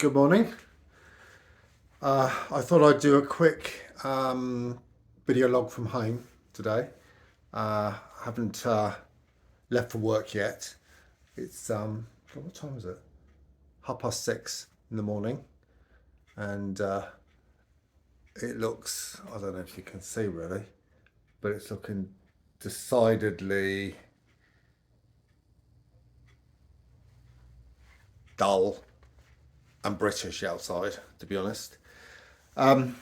Good morning. I thought I'd do a quick video log from home today. I haven't left for work yet. It's what time is it? 6:30 in the morning, and it looks. I don't know if you can see really, but it's looking decidedly dull and British outside, to be honest. So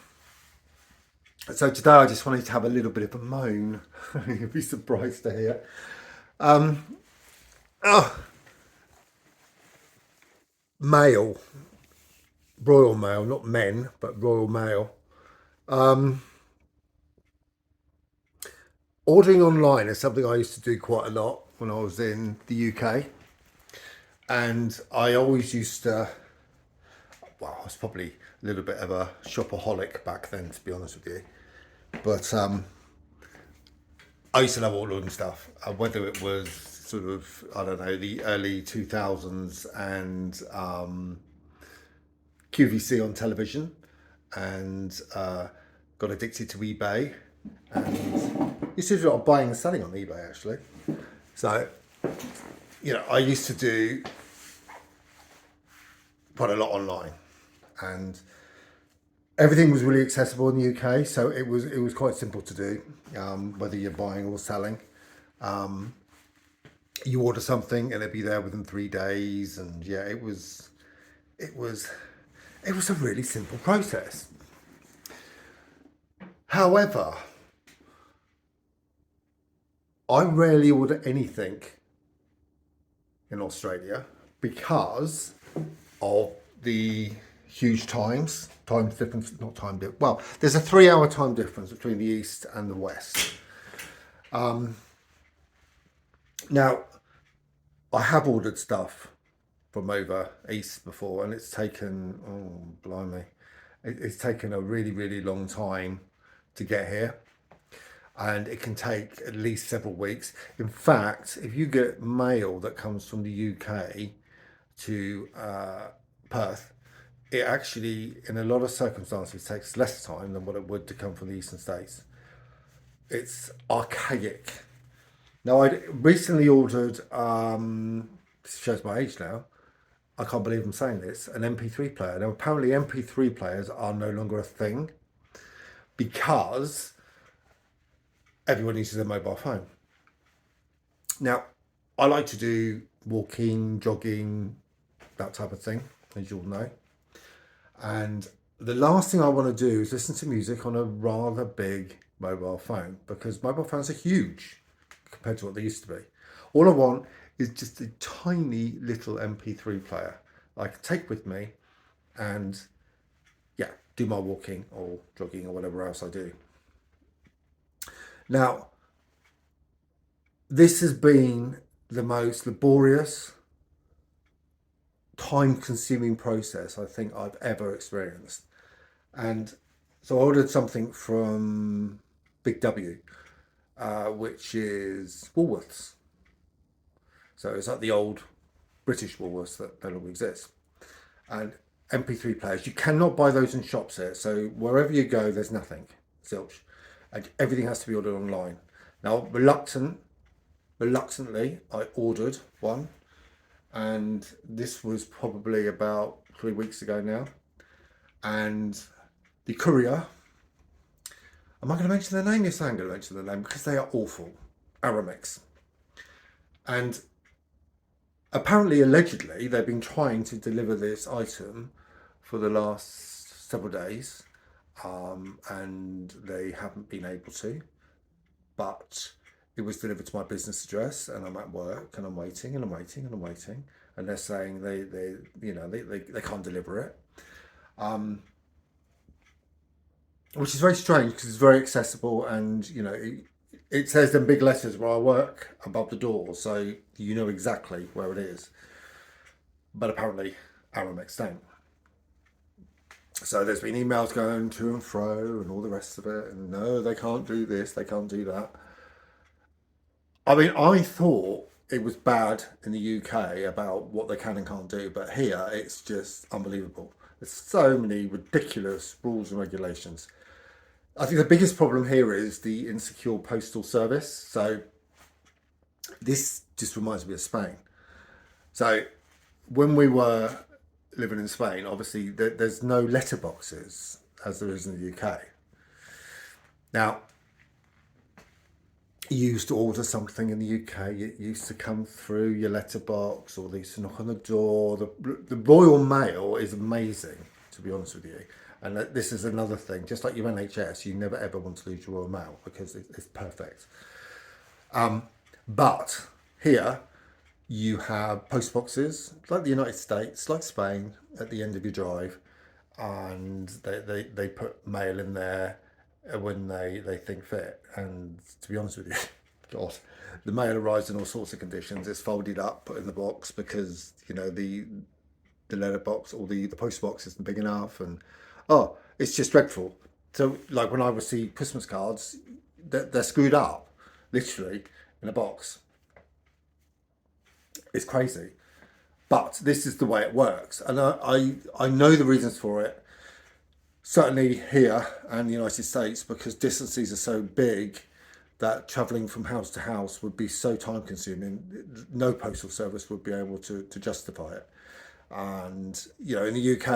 today I just wanted to have a little bit of a moan. You'd be surprised to hear. Oh, Mail, Royal Mail, not men, but Royal Mail. Ordering online is something I used to do quite a lot when I was in the UK. And I always used to, well, I was probably a little bit of a shopaholic back then, to be honest with you. But I used to love ordering stuff, whether it was sort of, I don't know, the early 2000s and QVC on television, and got addicted to eBay, and used to do a lot of buying and selling on eBay actually. So, I used to do quite a lot online, and everything was really accessible in the UK, so it was quite simple to do, whether you're buying or selling. You order something and it'd be there within 3 days, and yeah, it was a really simple process. However, I rarely order anything in Australia because of the huge time difference, not time difference. Well, there's a 3 hour time difference between the east and the west. Now, I have ordered stuff from over east before, and it's taken, oh, blimey, it's taken a really, really long time to get here. And it can take at least several weeks. In fact, if you get mail that comes from the UK to Perth, it actually, in a lot of circumstances, takes less time than what it would to come from the eastern states. It's archaic. Now, I recently ordered, this shows my age now, I can't believe I'm saying this, an MP3 player. Now, apparently MP3 players are no longer a thing because everyone uses a mobile phone. Now, I like to do walking, jogging, that type of thing, as you all know. And the last thing I want to do is listen to music on a rather big mobile phone, because mobile phones are huge compared to what they used to be. All I want is just a tiny little MP3 player I can take with me and, yeah, do my walking or jogging or whatever else I do. Now, this has been the most laborious, time-consuming process I think I've ever experienced. And so I ordered something from Big W, which is Woolworths. So it's like the old British Woolworths that no longer exist. And MP3 players, you cannot buy those in shops here. So wherever you go, there's nothing, zilch. And everything has to be ordered online. Now, reluctantly, I ordered one, and this was probably about 3 weeks ago now. And the courier, am I going to mention their name? Yes, I'm going to mention their name because they are awful. Aramex. And apparently, allegedly, they've been trying to deliver this item for the last several days, and they haven't been able to. But it was delivered to my business address, and I'm at work, and I'm waiting, and I'm waiting, and I'm waiting, and they're saying they can't deliver it, which is very strange because it's very accessible, and it says in big letters where I work above the door, so you know exactly where it is. But apparently, Aramex don't. So there's been emails going to and fro and all the rest of it, and no, they can't do this, they can't do that. I mean, I thought it was bad in the UK about what they can and can't do, but here it's just unbelievable. There's so many ridiculous rules and regulations. I think the biggest problem here is the insecure postal service. So this just reminds me of Spain. So when we were living in Spain, obviously there's no letterboxes as there is in the UK. Now, you used to order something in the UK, it used to come through your letterbox, or they used to knock on the door. The Royal Mail is amazing, to be honest with you. And this is another thing, just like your NHS, you never ever want to lose your Royal Mail because it's perfect. But here, you have post boxes, like the United States, like Spain, at the end of your drive, and they put mail in there when they think fit. And to be honest with you, God, the mail arrives in all sorts of conditions. It's folded up, put in the box because the letterbox or the post box isn't big enough, and oh, it's just dreadful. So like when I receive Christmas cards, they're screwed up, literally in a box. It's crazy, but this is the way it works, and I know the reasons for it. Certainly here and the United States, because distances are so big that travelling from house to house would be so time consuming. No postal service would be able to justify it. And in the UK,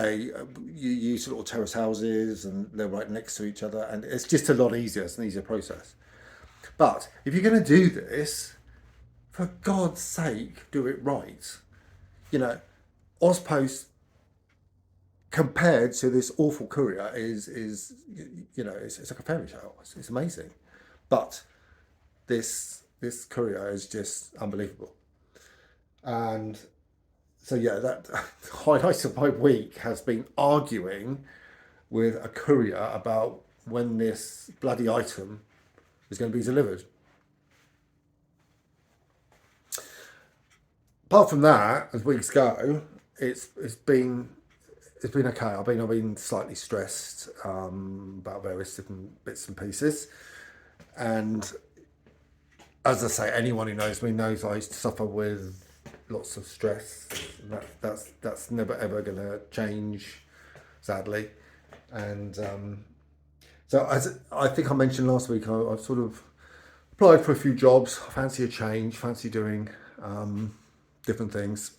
you use little terrace houses and they're right next to each other, and it's just a lot easier. It's an easier process. But if you're going to do this, for God's sake, do it right. Ozpost compared to this awful courier is it's like a fairy tale. It's amazing, but this courier is just unbelievable. And so yeah, that highlight of my week has been arguing with a courier about when this bloody item is going to be delivered. Apart from that, as weeks go, it's been okay. I've been slightly stressed about various different bits and pieces, and as I say, anyone who knows me knows I suffer with lots of stress. That's never ever going to change, sadly. And so as I think I mentioned last week, I've sort of applied for a few jobs. I fancy a change, fancy doing different things.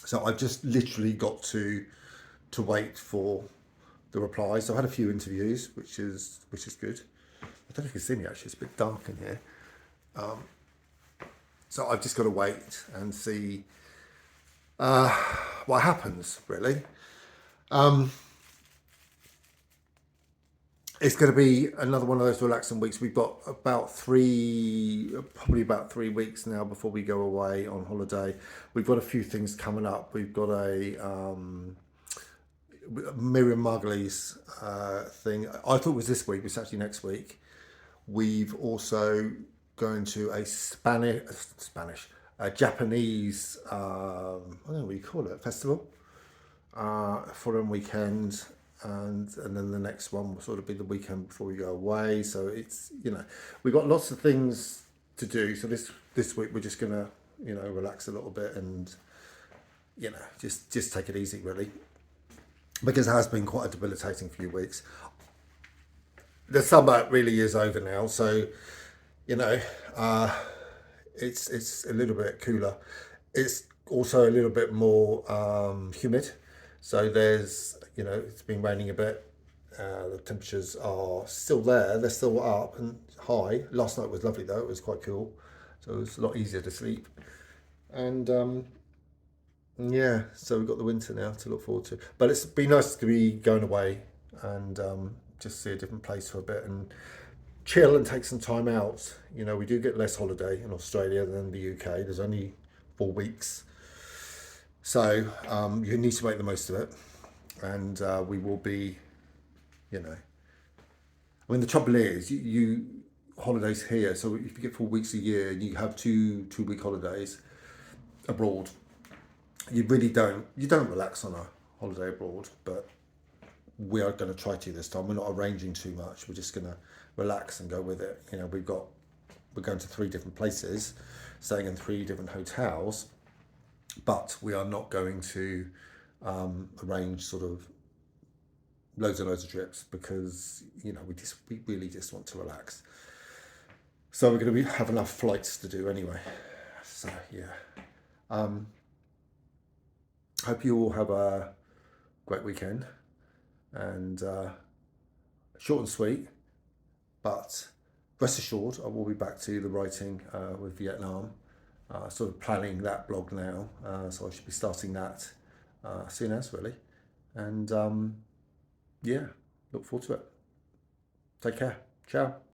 So I've just literally got to wait for the replies. I've had a few interviews, which is good. I don't know if you can see me actually, it's a bit dark in here. So I've just got to wait and see what happens, really. It's going to be another one of those relaxing weeks. We've got probably about 3 weeks now before we go away on holiday. We've got a few things coming up. We've got a Miriam Margolyes thing. I thought it was this week, but it's actually next week. We've also going to a Japanese, I don't know what you call it, festival, following weekend. And then the next one will sort of be the weekend before we go away. So it's we've got lots of things to do. So this week we're just gonna relax a little bit and just take it easy, really, because it has been quite a debilitating few weeks. The summer really is over now, so it's a little bit cooler. It's also a little bit more humid. So there's it's been raining a bit. The temperatures are still there. They're still up and high. Last night was lovely though. It was quite cool. So it was a lot easier to sleep. And yeah, so we've got the winter now to look forward to. But it's been nice to be going away and just see a different place for a bit and chill and take some time out. We do get less holiday in Australia than the UK. There's only 4 weeks. So you need to make the most of it. And we will be, the trouble is you holidays here. So if you get 4 weeks a year and you have two-week holidays abroad, you don't relax on a holiday abroad, but we are going to try to this time. We're not arranging too much. We're just going to relax and go with it. We're going to 3 different places. staying in 3 different hotels, but we are not going to arrange sort of loads and loads of trips because we really just want to relax. So we're going to have enough flights to do anyway. So yeah, hope you all have a great weekend, and short and sweet, but rest assured I will be back to the writing with Vietnam. Sort of planning that blog now, so I should be starting that soon as really, and yeah, look forward to it. Take care. Ciao.